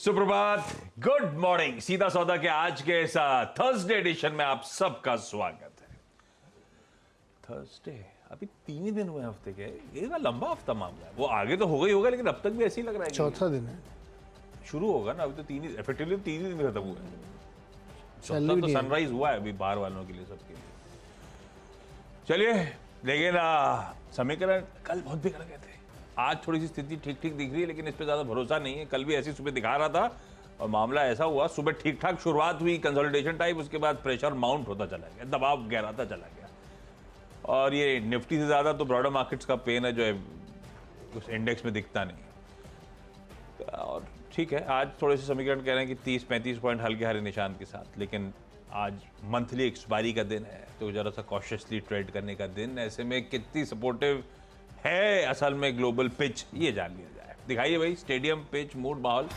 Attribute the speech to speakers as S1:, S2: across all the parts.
S1: सुप्रभात, good morning. सीधा सौदा के आज के इस थर्सडे एडिशन में आप सबका स्वागत है। थर्सडे अभी 3 ही दिन हुए हफ्ते के, ये का लंबा हफ्ता मामला है। वो आगे तो होगा ही होगा, लेकिन अब तक भी ऐसे ही लग रहा है।
S2: चौथा दिन है,
S1: शुरू होगा ना, अभी तो 3 ही इफेक्टिवली 3 ही दिन खत्म हुए हैं। चौथा तो सनराइज हुआ है अभी बाहर वालों के लिए, सबके लिए। चलिए, लेकिन समीकरण कल बहुत बिगड़ गए थे। आज थोड़ी सी स्थिति ठीक ठीक दिख रही है, लेकिन इस पे ज्यादा भरोसा नहीं है। कल भी ऐसी सुबह दिखा रहा था और मामला ऐसा हुआ, सुबह ठीक ठाक शुरुआत हुई कंसोलिडेशन टाइप, उसके बाद प्रेशर माउंट होता चला गया, दबाव गहराता चला गया। और ये निफ्टी से ज्यादा तो ब्रॉडर मार्केट्स का पेन है, जो है उस इंडेक्स में दिखता नहीं। और ठीक है, आज थोड़े से समीकरण कह रहे हैं कि 30-35 पॉइंट हल्के हरे निशान के साथ, लेकिन आज मंथली एक्सपायरी का दिन है, तो जरा सा कॉशियसली ट्रेड करने का दिन। ऐसे में कितनी सपोर्टिव है असल में ग्लोबल पिच, ये जान लिया जाए। दिखाइए भाई, स्टेडियम, पिच, मूड, माहौल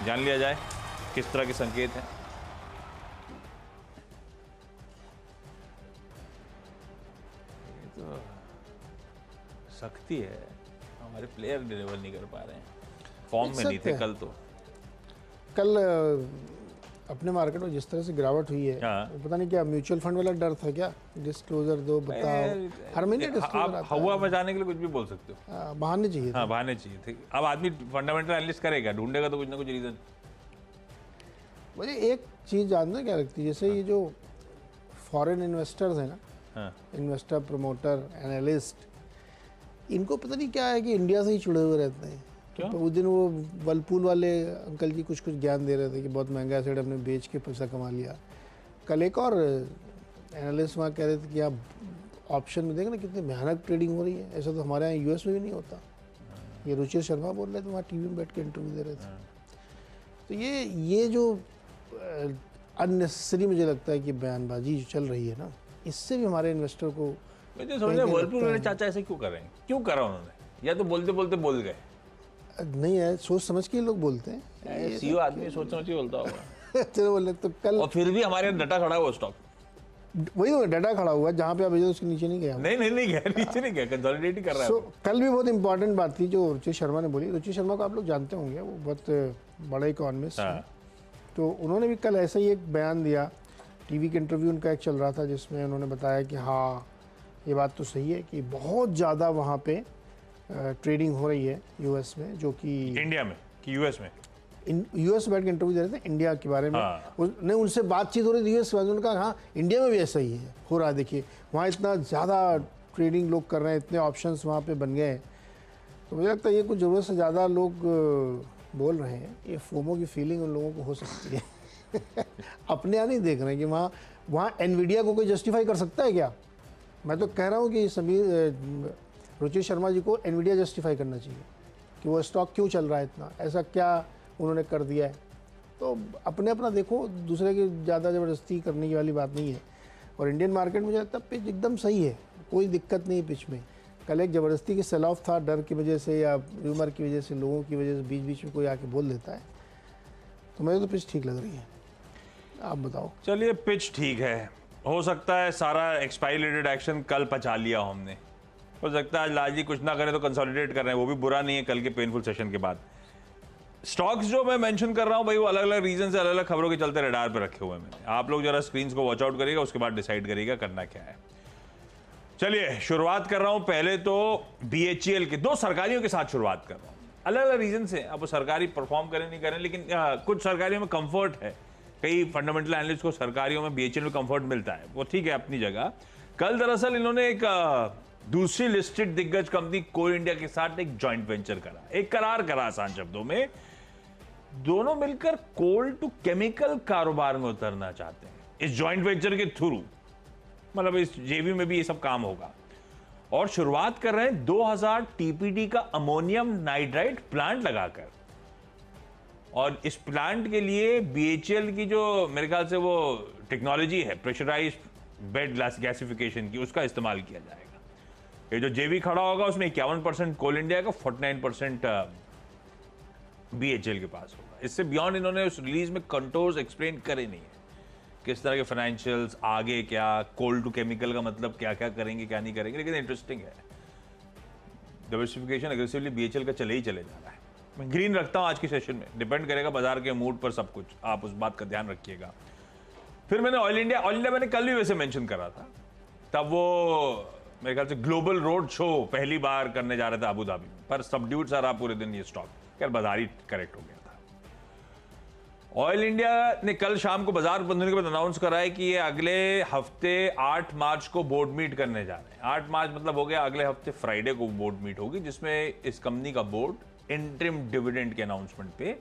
S1: जान लिया जाए किस तरह के संकेत हैं। ये तो सख्ती है, हमारे प्लेयर डिलीवर नहीं कर पा रहे हैं, फॉर्म में नहीं थे कल। तो
S2: कल अपने मार्केट में जिस तरह से गिरावट हुई है, वो पता नहीं क्या म्यूचुअल फंड वाला डर था क्या? डिस्क्लोजर दो, बताओ। हर महीने डिस्क्लोजर आता है।
S1: हवा बचाने के लिए कुछ भी बोल सकते हो।
S2: बहाने चाहिए।
S1: हाँ, बहाने चाहिए थे। अब आदमी फंडामेंटल एनालिस्ट करेगा, ढूंढेगा तो कुछ ना कुछ रीजन।
S2: मुझे एक चीज जानना क्या लगती है, जैसे ये जो फॉरेन इन्वेस्टर्स है ना, इन्वेस्टर, प्रमोटर, एनालिस्ट, इनको पता नहीं क्या है कि इंडिया से ही जुड़े हुए रहते हैं। तो उस दिन वो वर्लपूल वाले अंकल जी कुछ ज्ञान दे रहे थे कि बहुत महंगा एसेट हमने बेच के पैसा कमा लिया। कल एक और एनालिस्ट वहाँ कह रहे थे कि आप ऑप्शन में देखें ना कितनी भयानक ट्रेडिंग हो रही है, ऐसा तो हमारे यहाँ यूएस में भी नहीं होता। ये रुचिर शर्मा बोल रहे थे, वहाँ टीवी में बैठ के इंटरव्यू दे रहे थे। तो ये जो अननेसेसरी मुझे लगता है कि बयानबाजी जो चल रही है ना, इससे भी हमारे इन्वेस्टर को
S1: मुझे समझ में वर्लपूल वाले चाचा ऐसे क्यों कर रहे हैं? क्यों करा उन्होंने? या तो बोलते बोलते बोल गए?
S2: नहीं है, सोच समझ के लोग बोलते हैं।
S1: सीईओ आदमी सोच समझ के बोलता होगा।
S2: चलो बोले तो कल,
S1: और फिर भी हमारे डटा खड़ा हुआ स्टॉक,
S2: वही तो डाटा खड़ा हुआ, जहाँ पे आप उसके नीचे नहीं गया।
S1: नहीं गया, नीचे नहीं गया, कंसोलिडेट ही कर रहा है।
S2: कल भी बहुत इंपॉर्टेंट बात थी जो रुचि शर्मा ने बोली। रुचि शर्मा को आप लोग जानते होंगे, वो बहुत बड़ा इकोनॉमिस्ट है। तो उन्होंने भी कल ऐसा ही एक बयान दिया, टीवी के इंटरव्यू उनका एक चल रहा था, जिसमें उन्होंने बताया कि हाँ, ये बात तो सही है कि बहुत ज़्यादा वहाँ पे ट्रेडिंग हो रही है यूएस में, जो कि
S1: इंडिया में कि यूएस में,
S2: यूएस बैठ के इंटरव्यू दे रहे थे इंडिया के बारे में। नहीं, उनसे बातचीत हो रही थी यूएस, उन्होंने कहा हाँ इंडिया में भी ऐसा ही है, हो रहा है। देखिए वहाँ इतना ज़्यादा ट्रेडिंग लोग कर रहे हैं, इतने ऑप्शंस वहाँ पे बन गए हैं। तो मुझे लगता है ये कुछ ज़रूरत से ज़्यादा लोग बोल रहे हैं। ये फोमो की फीलिंग उन लोगों को हो सकती है। अपने यहाँ नहीं देख रहे हैं कि वहाँ एनवीडिया को कोई जस्टिफाई कर सकता है क्या? मैं तो कह रहा हूँ कि समीर, रुचि शर्मा जी को एनवीडिया जस्टिफाई करना चाहिए कि वो स्टॉक क्यों चल रहा है इतना, ऐसा क्या उन्होंने कर दिया है। तो अपने अपना देखो, दूसरे की ज़्यादा ज़बरदस्ती करने की वाली बात नहीं है। और इंडियन मार्केट में लगता है पिच एकदम सही है, कोई दिक्कत नहीं पिच में। कल एक ज़बरदस्ती की सेल ऑफ था, डर की वजह से या र्यूमर की वजह से, लोगों की वजह से बीच बीच में कोई आके बोल देता है। तो मुझे तो पिच ठीक लग रही है, आप बताओ।
S1: चलिए, पिच ठीक है। हो सकता है सारा एक्सपायरी रिलेटेड एक्शन कल पचा लिया हमने। हो सकता है लालजी कुछ ना करें तो कंसोलिडेट कर रहे हैं, वो भी बुरा नहीं है कल के पेनफुल सेशन के बाद। स्टॉक्स जो मैं मेंशन कर रहा हूं भाई, वो अलग अलग रीजन से अलग अलग खबरों के चलते रडार पे रखे हुए हैं मैंने। आप लोग जरा स्क्रीन्स को वॉच आउट करिएगा, उसके बाद डिसाइड करिएगा करना क्या है। चलिए, शुरुआत कर रहा हूं पहले तो बीएचईएल के, 2 सरकारियों के साथ शुरुआत कर रहा हूं। अलग अलग रीजन से, अब वो सरकारी परफॉर्म करें नहीं करें, लेकिन कुछ सरकारियों में कंफर्ट है। कई फंडामेंटल एनालिस्ट को सरकारियों में बीएचईएल में कंफर्ट मिलता है, वो ठीक है अपनी जगह। कल दरअसल इन्होंने एक दूसरी लिस्टेड दिग्गज कंपनी कोल इंडिया के साथ एक जॉइंट वेंचर करा, एक करार करा। आसान शब्दों में, दोनों मिलकर कोल टू केमिकल कारोबार में उतरना चाहते हैं इस जॉइंट वेंचर के थ्रू। मतलब इस जेवी में भी ये सब काम होगा। और शुरुआत कर रहे हैं 2000 टीपीडी का अमोनियम नाइट्राइड प्लांट लगाकर। और इस प्लांट के लिए बीएचईएल की जो मेरे ख्याल से वो टेक्नोलॉजी है, प्रेशराइज्ड बेड गैसिफिकेशन की, उसका इस्तेमाल किया जाएगा। ये जो जेवी खड़ा होगा उसमें 51% कोल इंडिया का, 49% बीएचईएल के पास होगा। इससे बियॉन्ड इन्होंने उस रिलीज में कंटोर्स एक्सप्लेन करे नहीं है, किस तरह के फाइनेंशियल्स, आगे क्या, कोल टू केमिकल का मतलब क्या क्या करेंगे क्या नहीं करेंगे। लेकिन इंटरेस्टिंग है, डाइवर्सिफिकेशन एग्रेसिवली बीएचईएल का चले ही चले जा रहा है। मैं ग्रीन रखता हूं आज की सेशन में, डिपेंड करेगा बाजार के मूड पर सब कुछ, आप उस बात का ध्यान रखिएगा। फिर मैंने ऑयल इंडिया मैंने कल भी वैसे मेंशन करा था, तब वो मेरे ख्याल से ग्लोबल रोड शो पहली बार करने जा रहे थे अबू धाबी में, पर सबड्यूड सा रहा पूरे दिन ये स्टॉक, खैर बाजार ही करेक्ट हो गया था। ऑयल इंडिया ने कल शाम को बाजार बंद होने के बाद अनाउंस करा है कि ये अगले हफ्ते 8 मार्च को बोर्ड मीट करने जा रहे हैं। 8 मार्च मतलब हो गया अगले हफ्ते फ्राइडे को बोर्ड मीट होगी, जिसमें इस कंपनी का बोर्ड इंटरिम डिविडेंड के अनाउंसमेंट पे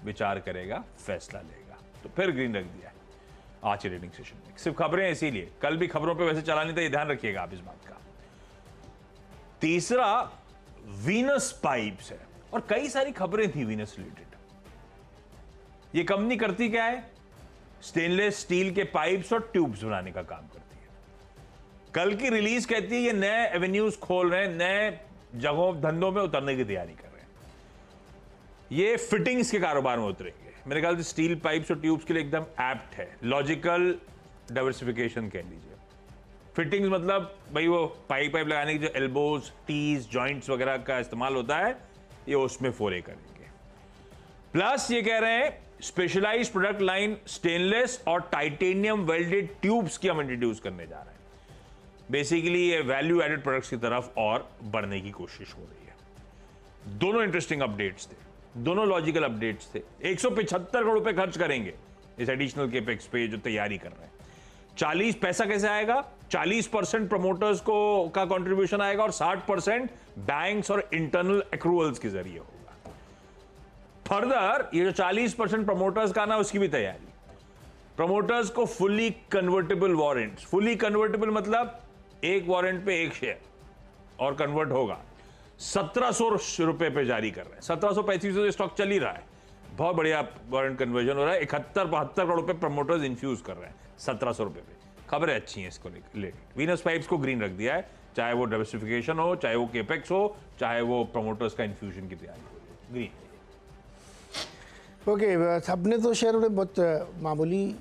S1: विचार करेगा, फैसला लेगा। तो फिर ग्रीन रख दिया है आज के ट्रेडिंग सेशन में। सिर्फ खबरें हैं इसीलिए, कल भी खबरों पे वैसे चला नहीं था, ये ध्यान रखिएगा आप इस बात का। तीसरा वीनस पाइप्स है, और कई सारी खबरें थी वीनस रिलेटेड। ये कंपनी करती क्या है? स्टेनलेस स्टील के पाइप्स और ट्यूब्स बनाने का काम करती है। कल की रिलीज कहती है ये नए एवेन्यूज खोल रहे हैं, नए जगहों धंधों में उतरने की तैयारी कर रहे हैं। ये फिटिंग्स के कारोबार में उतरेंगे। मेरे ख्याल से स्टील पाइप्स और ट्यूब्स के लिए एकदम एप्ट है, लॉजिकल डाइवर्सिफिकेशन कह लीजिए। फिटिंग्स मतलब भाई वो पाइप लगाने की जो एल्बोज, टीज, जॉइंट्स वगैरह का इस्तेमाल होता है, ये उसमें फोरे करेंगे। प्लस ये कह रहे हैं स्पेशलाइज्ड प्रोडक्ट लाइन स्टेनलेस और टाइटेनियम वेल्डेड ट्यूब्स की हम इंट्रोड्यूस करने जा रहे हैं। बेसिकली ये वैल्यू एडेड प्रोडक्ट्स की तरफ और बढ़ने की कोशिश हो रही है। दोनों इंटरेस्टिंग अपडेट्स थे, दोनों लॉजिकल अपडेट्स थे। 175 करोड़ रुपए खर्च करेंगे इस एडिशनल केपेक्स पे जो तैयारी कर रहे हैं। 40 पैसा कैसे आएगा? 40% प्रमोटर्स को का कंट्रीब्यूशन आएगा और 60% बैंक्स और इंटरनल एक्रूअल्स के जरिए होगा। फर्दर ये जो 40% प्रमोटर्स का ना, उसकी भी तैयारी। प्रमोटर्स को fully convertible warrants, fully convertible मतलब एक वारंट पे एक शेयर और कन्वर्ट होगा, 1700 रुपए पे जारी कर रहे हैं। 1735 से स्टॉक चल ही रहा है, बहुत बढ़िया वारंट कन्वर्जन हो रहा है। 71-72 करोड़ रुपए प्रमोटर्स इन्फ्यूज कर रहे हैं 1700 रुपए पे। खबरें अच्छी हैं इसको रिलेटेड। वीनस पाइप्स को ग्रीन रख दिया है, चाहे वो डाइवर्सिफिकेशन हो, चाहे वो केपेक्स हो, चाहे वो प्रमोटर्स का इन्फ्यूजन की तैयारी हो, ग्रीन।
S2: ओके, सबने तो शेयर में बहुत मामूली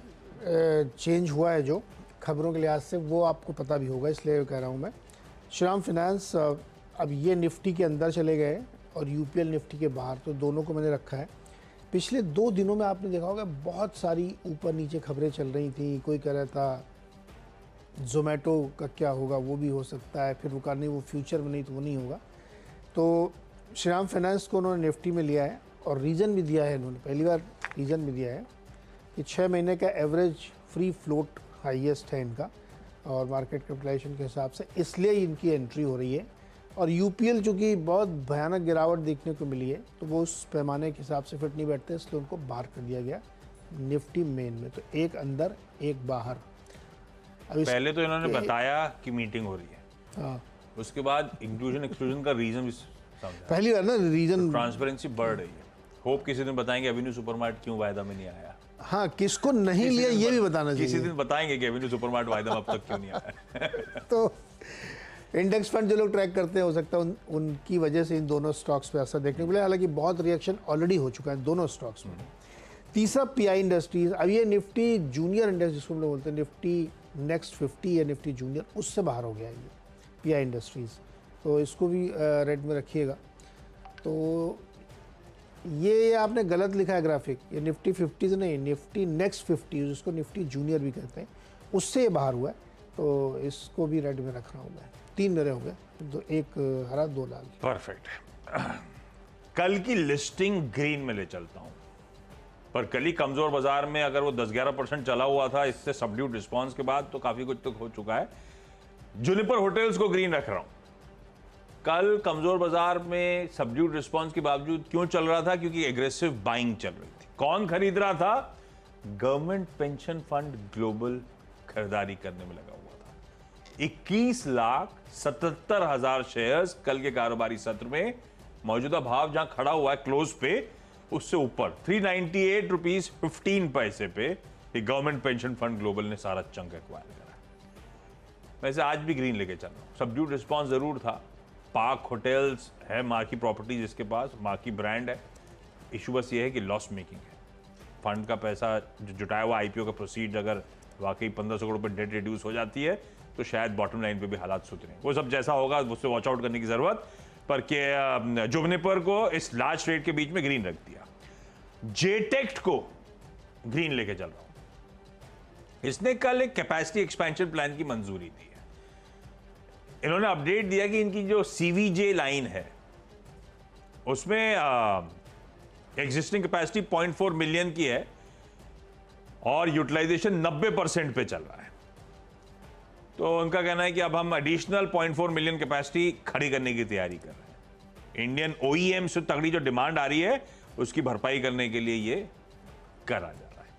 S2: चेंज हुआ है जो खबरों के लिहाज से, वो आपको पता भी होगा, इसलिए कह रहा हूँ मैं। श्रीराम फाइनेंस अब ये निफ्टी के अंदर चले गए और यूपीएल निफ्टी के बाहर, तो दोनों को मैंने रखा है। पिछले 2 दिनों में आपने देखा होगा बहुत सारी ऊपर नीचे खबरें चल रही थी। कोई कह रहा था जोमेटो का क्या होगा, वो भी हो सकता है, फिर वो कहा नहीं वो फ्यूचर में नहीं तो वो नहीं होगा। तो श्रीराम फाइनेंस को उन्होंने निफ्टी में लिया है और रीज़न भी दिया है, उन्होंने पहली बार रीज़न भी दिया है कि 6 महीने का एवरेज फ्री फ्लोट हाईएस्ट है इनका और मार्केट कैपिटलाइजेशन के हिसाब से, इसलिए इनकी एंट्री हो रही है। और यूपीएल चूँकि बहुत भयानक गिरावट देखने को मिली है, तो वो उस पैमाने के हिसाब से फिट नहीं बैठते, इसलिए उनको बाहर कर दिया गया निफ्टी मेन में। तो एक अंदर एक बाहर।
S1: पहले तो इन्होंने बताया कि मीटिंग हो रही है,
S2: हाँ,
S1: उसके बाद इंक्लूजन एक्सक्लूजन का रीजन भी समझा।
S2: पहली बार ना रीज़न,
S1: ट्रांसपेरेंसी बढ़ रही है। होप किसी दिन बताएंगे एवेन्यू सुपरमार्ट क्यों वायदा में नहीं आया।
S2: हाँ, किसको नहीं लिया ये भी बताना चाहिए।
S1: किसी दिन बताएंगे कि एवेन्यू सुपरमार्ट वायदा में अब तक क्यों नहीं आया।
S2: तो इंडेक्स फंड जो लोग ट्रैक करते हैं, हो सकता है उनकी वजह से इन दोनों स्टॉक्स पे असर देखने को मिला। हालांकि बहुत रिएक्शन ऑलरेडी हो चुका है दोनों स्टॉक्स में। तीसरा पीआई इंडस्ट्रीज, अब ये निफ्टी जूनियर इंडेक्स जिसको हम लोग बोलते हैं, निफ्टी नेक्स्ट 50 या निफ्टी जूनियर, उससे बाहर हो गया है ये पीआई इंडस्ट्रीज, तो इसको भी रेड में रखिएगा। तो ये आपने गलत लिखा है ग्राफिक, ये निफ्टी 50 से नहीं, निफ्टी नेक्स्ट 50 जिसको निफ्टी जूनियर भी कहते हैं, उससे ये बाहर हुआ है, तो इसको भी रेड में रख रहा हूँ मैं। 3 मेरे हो गए, एक हरा 2 लाल।
S1: परफेक्ट। कल की लिस्टिंग ग्रीन में ले चलता हूं, पर कल ही कमजोर बाजार में अगर वो 10-11% चला हुआ था, इससे सबड्यूड रिस्पांस के बाद तो काफी कुछ तो हो चुका है। जुनिपर होटल्स को ग्रीन रख रहा हूं। कल कमजोर बाजार में सबड्यूड रिस्पांस के बावजूद क्यों चल रहा था? क्योंकि एग्रेसिव बाइंग चल रही थी। कौन खरीद रहा था? गवर्नमेंट पेंशन फंड ग्लोबल खरीदारी करने में लगा हुआ था। 21,77,000 शेयर्स कल के कारोबारी सत्र में, मौजूदा भाव जहां खड़ा हुआ है क्लोज पे, उससे ऊपर 398 रुपीज 15 पैसे पे गवर्नमेंट पेंशन फंड ग्लोबल ने सारा चंक एक्वायर करा। वैसे आज भी ग्रीन लेके चल रहा हूं। सबड्यूड रिस्पॉन्स जरूर था। पार्क होटल्स है मार्की प्रॉपर्टीज, इसके पास मार्की ब्रांड है। इशू बस ये है कि लॉस मेकिंग है। फंड का पैसा जो जुटाया हुआ आईपीओ का प्रोसीड अगर वाकई 1500 करोड़ पर डेट रिड्यूस हो जाती है, तो शायद बॉटम लाइन पे भी हालात सुधरें। वो सब जैसा होगा उससे वॉच आउट करने की जरूरत। पर के जुबनेपर को इस लार्ज ट्रेड के बीच में ग्रीन रख दिया। जेटेक्ट को ग्रीन लेके चल रहा हूं। इसने कल एक कैपेसिटी एक्सपेंशन प्लान की मंजूरी दी है। इन्होंने अपडेट दिया कि इनकी जो सीवीजे लाइन है उसमें एग्जिस्टिंग कैपेसिटी 0.4 मिलियन की है और यूटिलाइजेशन 90% पे चल रहा है। तो उनका कहना है कि अब हम एडिशनल 0.4 मिलियन कैपेसिटी खड़ी करने की तैयारी कर रहे हैं। इंडियन ओईएम से तगड़ी जो डिमांड आ रही है उसकी भरपाई करने के लिए ये करा जा रहा है।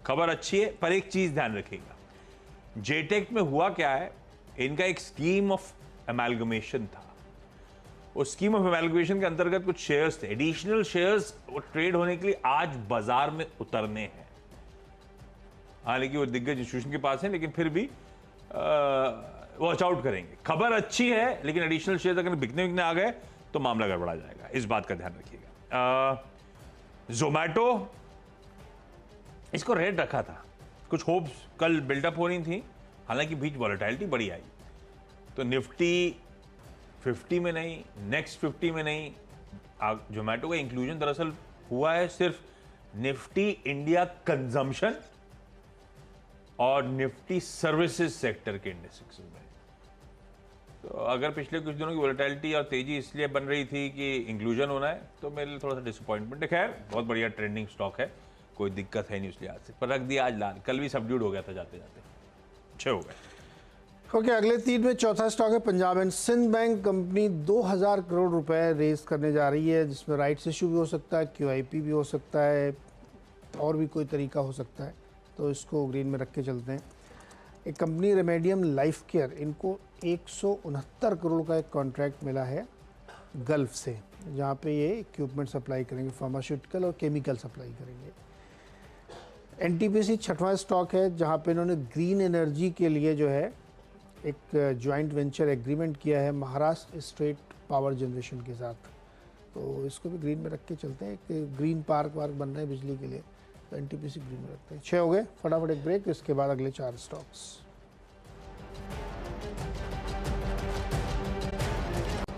S1: खबर अच्छी है, पर एक चीज ध्यान रखिएगा, जेटेक में हुआ क्या है, इनका एक स्कीम ऑफ एमैल्गमेशन था। उस स्कीम ऑफ एमैल्गमेशन के अंतर्गत कुछ शेयर्स थे, एडिशनल शेयर्स वो ट्रेड होने के लिए आज बाजार में उतरने हैं। हालांकि वो दिग्गज इंस्टीट्यूशन के पास है, लेकिन फिर भी वॉच आउट करेंगे। खबर अच्छी है, लेकिन एडिशनल शेयर अगर बिकने आ गए तो मामला गड़बड़ा जाएगा, इस बात का ध्यान रखिएगा। जोमैटो, इसको रेट रखा था, कुछ होप्स कल बिल्डअप हो रही थी, हालांकि बीच वॉलेटिलिटी बड़ी आई। तो निफ्टी 50 में नहीं, नेक्स्ट 50 में नहीं, जोमैटो का इंक्लूजन दरअसल हुआ है सिर्फ निफ्टी इंडिया कंजम्पशन और निफ्टी सर्विसेज सेक्टर के इंडेक्स में। तो अगर पिछले कुछ दिनों की वोलेटिलिटी और तेजी इसलिए बन रही थी कि इंक्लूजन होना है, तो मेरे लिए थोड़ा सा डिसअपॉइंटमेंट है। खैर बहुत बढ़िया ट्रेंडिंग स्टॉक है, कोई दिक्कत है नहीं उस लिहाज से, पर रख दिया आज लाल। कल भी सबड्यूड हो गया था जाते जाते, 6 हो गए।
S2: ओके, अगले 3 में चौथा स्टॉक है Punjab and Sindh bank company. 2000 crore रुपए रेज करने जा रही है, जिसमें राइट्स इशू भी हो सकता है, QIP भी हो सकता है, और भी कोई तरीका हो सकता है। तो इसको ग्रीन में रख के चलते हैं। एक कंपनी रेमेडियम लाइफ केयर, इनको 169 करोड़ का एक कॉन्ट्रैक्ट मिला है गल्फ से, जहाँ पे ये इक्विपमेंट सप्लाई करेंगे, फार्मास्यूटिकल और केमिकल सप्लाई करेंगे। NTPC छठवां स्टॉक है, जहाँ पे इन्होंने ग्रीन एनर्जी के लिए जो है एक जॉइंट वेंचर एग्रीमेंट किया है महाराष्ट्र स्टेट पावर जनरेशन के साथ। तो इसको भी ग्रीन में रख के चलते हैं। एक ग्रीन पार्क बन रहा है बिजली के लिए, तो NTPC ग्रीन में रखते हैं। 6 हो गए, फटाफट एक ब्रेक, इसके बाद अगले 4 स्टॉक्स।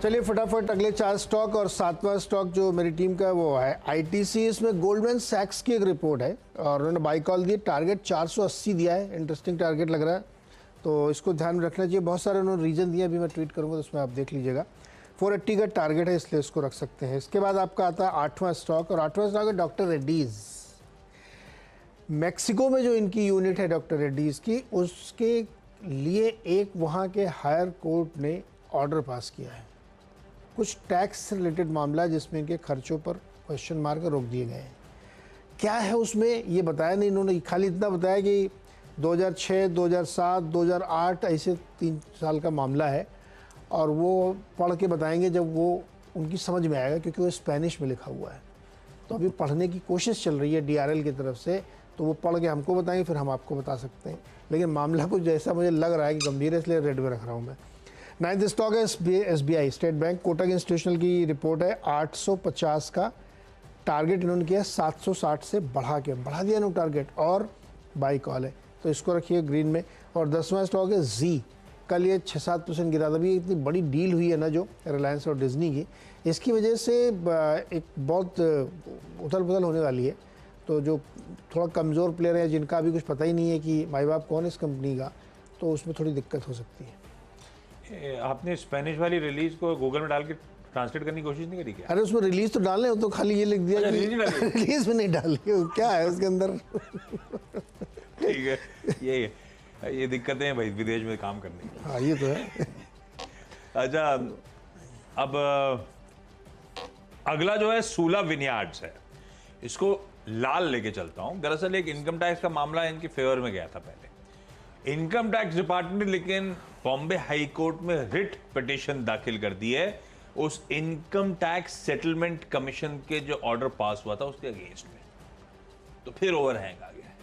S2: चलिए फटाफट अगले 4 स्टॉक, और 7वां स्टॉक जो मेरी टीम का वो है ITC। इसमें गोल्डमैन सैक्स की एक रिपोर्ट है और उन्होंने बाई कॉल दी, टारगेट 480 दिया है, इंटरेस्टिंग टारगेट लग रहा है, तो इसको ध्यान में रखना चाहिए। बहुत सारे उन्होंने रीजन दिए, अभी मैं ट्वीट करूंगा तो उसमें आप देख लीजिएगा। 480 का टारगेट है, इसलिए इसको रख सकते हैं। इसके बाद आपका आता है 8वां स्टॉक, और 8वां स्टॉक है डॉक्टर रेड्डीज। मैक्सिको में जो इनकी यूनिट है डॉक्टर रेड्डीज की, उसके लिए एक वहाँ के हायर कोर्ट ने ऑर्डर पास किया है। कुछ टैक्स रिलेटेड मामला है जिसमें इनके खर्चों पर क्वेश्चन मार्क रोक दिए गए हैं। क्या है उसमें ये बताया नहीं इन्होंने, खाली इतना बताया कि 2006, 2007, 2008 ऐसे 3 साल का मामला है, और वो पढ़ के बताएंगे जब वो उनकी समझ में आएगा, क्योंकि वो स्पेनिश में लिखा हुआ है। तो अभी पढ़ने की कोशिश चल रही है DRL की तरफ से, तो वो पढ़ के हमको बताएंगे, फिर हम आपको बता सकते हैं। लेकिन मामला कुछ जैसा मुझे लग रहा है कि गंभीर है, इसलिए रेड में रख रहा हूँ मैं। 9th स्टॉक है SBI state bank. Kotak institutional की रिपोर्ट है, 850 का टारगेट इन्होंने किया, 760 से बढ़ा दिया इन्होंने टारगेट, और बाई कॉल है, तो इसको रखिए ग्रीन में। और 10वां स्टॉक है जी। कल ये 6-7% गिरा था। अभी इतनी बड़ी डील हुई है ना जो रिलायंस और डिज्नी की, इसकी वजह से एक बहुत उथल पुथल होने वाली है। तो जो थोड़ा कमज़ोर प्लेयर है, जिनका अभी कुछ पता ही नहीं है कि माई बाप कौन है इस कंपनी का, तो उसमें थोड़ी दिक्कत हो सकती है।
S1: आपने स्पेनिश वाली रिलीज को गूगल में डाल के ट्रांसलेट करने की कोशिश नहीं करी क्या?
S2: अरे उसमें रिलीज तो डालने, तो खाली ये लिख दिया रिलीज में नहीं डाली, क्या है उसके अंदर।
S1: ठीक है, ये दिक्कतें हैं भाई विदेश में काम करने की।
S2: हाँ ये तो है।
S1: अच्छा, अब अगला जो है सूला विनयार्ड्स है, इसको लाल लेके चलता हूं। दरअसल एक इनकम टैक्स का मामला इनके फेवर में गया था पहले। इनकम टैक्स डिपार्टमेंट ने लेकिन बॉम्बे हाई कोर्ट में रिट पिटीशन दाखिल कर दी है उस इनकम टैक्स सेटलमेंट कमीशन के जो ऑर्डर पास हुआ था उसके अगेंस्ट में। तो फिर ओवरहैंग आ गया है,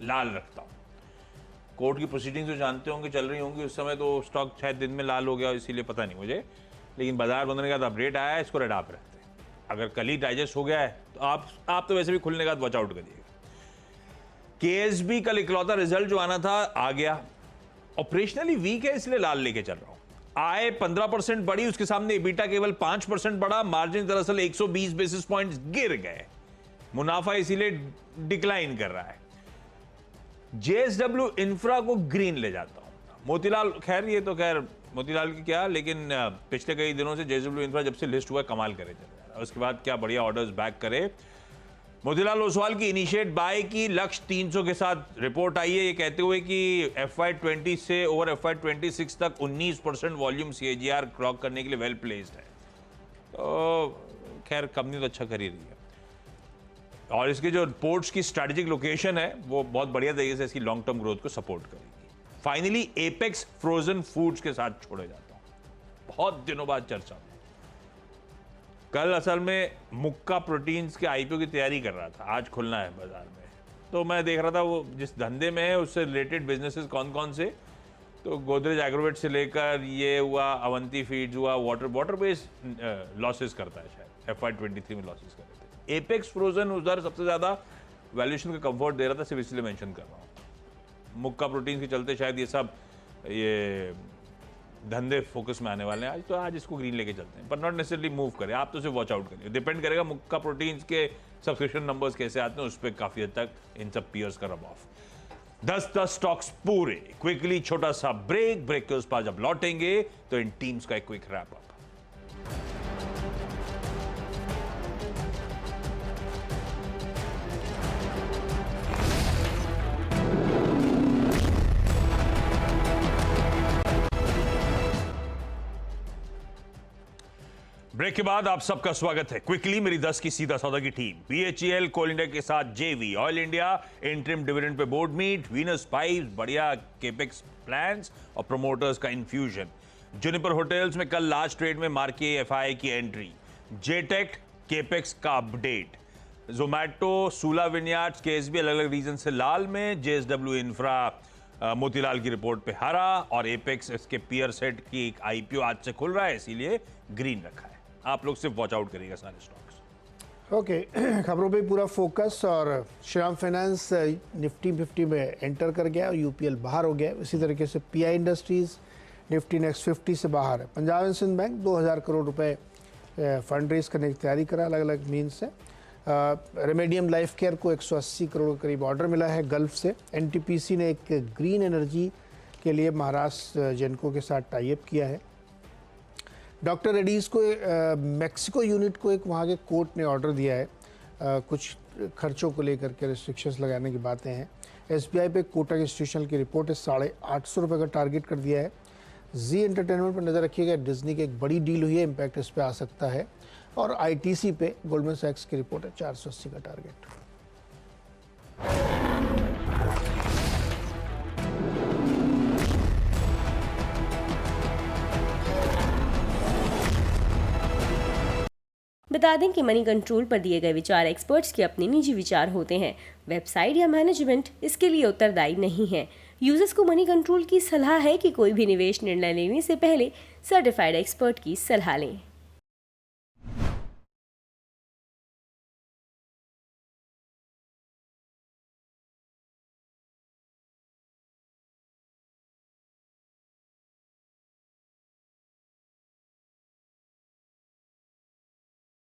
S1: लाल रखता हूं। कोर्ट की प्रोसीडिंग्स जो जानते होंगे चल रही होंगी, उस समय तो स्टॉक शायद दिन में लाल हो गया, इसीलिए पता नहीं मुझे, लेकिन बाजार बंदने के बाद अपडेट आया है, इसको रेड आप रखते हैं। अगर कल ही डाइजेस्ट हो गया है तो आप तो वैसे भी खुलने के बाद वॉच आउट करिएगा। KSB कल इकलौता रिजल्ट जो आना था आ गया, ऑपरेशनली वीक है इसलिए लाल लेके चल रहा हूं। आय 15% बढ़ी, उसके सामने EBITDA केवल 5% बढ़ा, मार्जिन दरअसल 120 बेसिस पॉइंट्स गिर गए, मुनाफा इसीलिए डिक्लाइन कर रहा है। JSW इंफ्रा को ग्रीन ले जाता हूं। मोतीलाल, खैर ये तो खैर मोतीलाल की क्या, लेकिन पिछले कई दिनों से JSW इंफ्रा जब से लिस्ट हुआ कमाल करे चल रहा है। उसके बाद क्या बढ़िया ऑर्डर्स बैक करे। मोतीलाल ओसवाल की इनिशिएट बाय की लक्ष्य 300 के साथ रिपोर्ट आई है, ये कहते हुए कि FY20 से ओवर FY26 तक 19% वॉल्यूम CAGR क्रॉक करने के लिए वेल प्लेस्ड है। तो खैर कंपनी तो अच्छा कर ही रही है, और इसके जो पोर्ट्स की स्ट्रैटेजिक लोकेशन है वो बहुत बढ़िया तरीके से इसकी लॉन्ग टर्म ग्रोथ को सपोर्ट करेगी। फाइनली एपेक्स फ्रोजन फूड्स के साथ छोड़े जाता हूं, बहुत दिनों बाद चर्चा में। कल असल में मुक्का प्रोटीन्स के IPO की तैयारी कर रहा था, आज खुलना है बाजार में, तो मैं देख रहा था वो जिस धंधे में है उससे रिलेटेड बिजनेसेस कौन कौन से, तो गोदरेज एग्रोवेट से लेकर ये हुआ, अवंती फीड्स हुआ, वाटर बेस्ड लॉसेस करता है, शायद FY23 में लॉसेस कर रहे थे। एपेक्स फ्रोजन उधर सबसे ज्यादा वैल्यूएशन का कंफर्ट दे रहा था, सिर्फ इसलिए मेंशन कर रहा हूँ। मुक्का प्रोटीन्स के चलते शायद ये धंधे फोकस में आने वाले हैं आज, तो आज इसको ग्रीन लेके चलते हैं, पर नॉट नेसेसरली मूव करें, आप तो सिर्फ वॉच आउट करिए। डिपेंड करेगा मुक्का प्रोटीन्स के सब्सक्रिप्शन नंबर्स कैसे आते हैं, उस पर काफी हद तक इन सब पीयर्स का रब ऑफ। 10 स्टॉक्स पूरे क्विकली, छोटा सा ब्रेक के उस पास जब लौटेंगे तो इन टीम्स का एक क्विक रैप अप। ब्रेक के बाद आप सबका स्वागत है क्विकली, मेरी 10 की सीधा सौदा की टीम। BHEL कोल इंडिया के साथ JV, oil India interim dividend pay board meet, Venus pipes बढ़िया केपेक्स प्लान्स और प्रोमोटर्स का इन्फ्यूजन। जुनिपर होटल्स में कल लास्ट ट्रेड में मार्के FI की एंट्री, जेटेक केपेक्स का अपडेट, जोमैटो, सूला विनयार्ड्स, KSB अलग अलग रीजन से लाल में, JSW इंफ्रा मोतीलाल की रिपोर्ट पे हरा, और एपेक्स इसके पियर सेट की एक IPO आज से खुल रहा है, इसीलिए ग्रीन रखा है। आप लोग सिर्फ वॉच आउट करिएगा सारे स्टॉक्स।
S2: ओके, खबरों पे पूरा फोकस, और श्रीराम फाइनेंस निफ्टी 50 में एंटर कर गया और UPL बाहर हो गया। इसी तरीके से PI इंडस्ट्रीज निफ्टी नेक्स्ट 50 से बाहर है। पंजाब एंड सिंध बैंक 2000 करोड़ रुपए फंड रेज करने की तैयारी करा अलग अलग मीन्स से। रेमेडियम लाइफ केयर को 180 करोड़ करीब ऑर्डर मिला है गल्फ से। NTPC ने एक ग्रीन एनर्जी के लिए महाराष्ट्र जेनको के साथ टाइप किया है। डॉक्टर रेड्डीज़ को मैक्सिको यूनिट को एक वहाँ के कोर्ट ने ऑर्डर दिया है, कुछ खर्चों को लेकर के रिस्ट्रिक्शंस लगाने की बातें हैं। SBI पे कोटक इंस्टीट्यूशनल की रिपोर्ट है, 850 रुपये का टारगेट कर दिया है। जी एंटरटेनमेंट पर नज़र रखिएगा, डिज्नी की एक बड़ी डील हुई है, इम्पैक्ट इस पर आ सकता है। और ITC पे गोल्डमैन सैक्स की रिपोर्ट है, 480 का टारगेट।
S3: बता दें कि मनी कंट्रोल पर दिए गए विचार एक्सपर्ट्स के अपने निजी विचार होते हैं। वेबसाइट या मैनेजमेंट इसके लिए उत्तरदायी नहीं है। यूजर्स को मनी कंट्रोल की सलाह है कि कोई भी निवेश निर्णय लेने से पहले सर्टिफाइड एक्सपर्ट की सलाह लें।